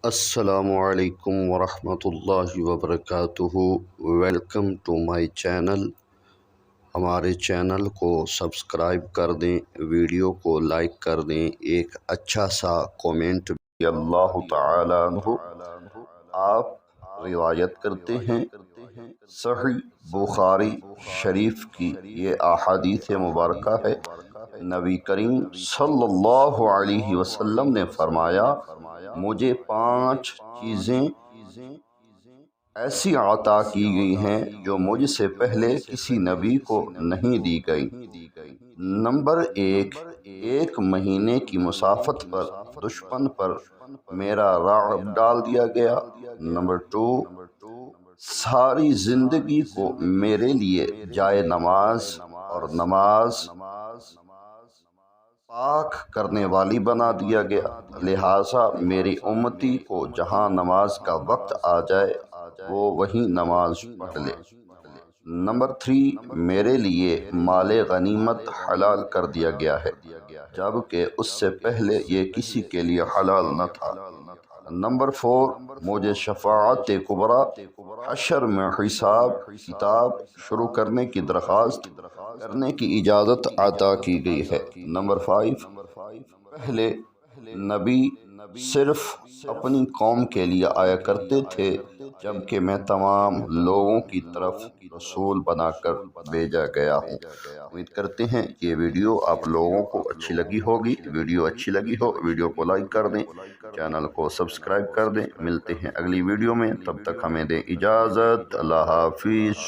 السلام علیکم ورحمۃ اللہ وبرکاتہ۔ Welcome to my channel. ہمارے چینل کو سبسکرائب کر دیں، ویڈیو کو لائک کر دیں، ایک اچھا سا کومنٹ بھی۔ اللہ تعالیٰ عنہ آپ روایت کرتے ہیں، صحیح بخاری شریف کی یہ احادیث مبارکہ ہے۔ نبی کریم صلی اللہ علیہ وسلم نے فرمایا، مجھے 5 چیزیں ایسی عطا کی گئی ہیں جو مجھ سے پہلے کسی نبی کو نہیں دی گئی۔ نمبر 1، ایک مہینے کی مسافت پر دشمن پر میرا رعب ڈال دیا گیا۔ نمبر 2، ساری زندگی کو میرے لیے جائے نماز اور نماز پاک کرنے والی بنا دیا گیا، لہٰذا میری امتی کو جہاں نماز کا وقت آ جائے وہ وہیں نماز پڑھ لے۔ نمبر 3، میرے لیے مال غنیمت حلال کر دیا گیا ہے، جبکہ اس سے پہلے یہ کسی کے لیے حلال نہ تھا۔ نمبر 4، مجھے شفاعت کبریٰ، حشر میں حساب کتاب شروع کرنے کی درخواست کرنے کی اجازت عطا کی گئی ہے۔ نمبر 5، پہلے نبی صرف اپنی قوم کے لیے آیا کرتے تھے، جبکہ میں تمام لوگوں کی طرف رسول بنا کر بھیجا گیا ہوں۔ امید کرتے ہیں کہ یہ ویڈیو آپ لوگوں کو اچھی لگی ہوگی۔ ویڈیو اچھی لگی ہو ویڈیو کو لائک کر دیں، چینل کو سبسکرائب کر دیں۔ ملتے ہیں اگلی ویڈیو میں، تب تک ہمیں دیں اجازت۔ اللہ حافظ۔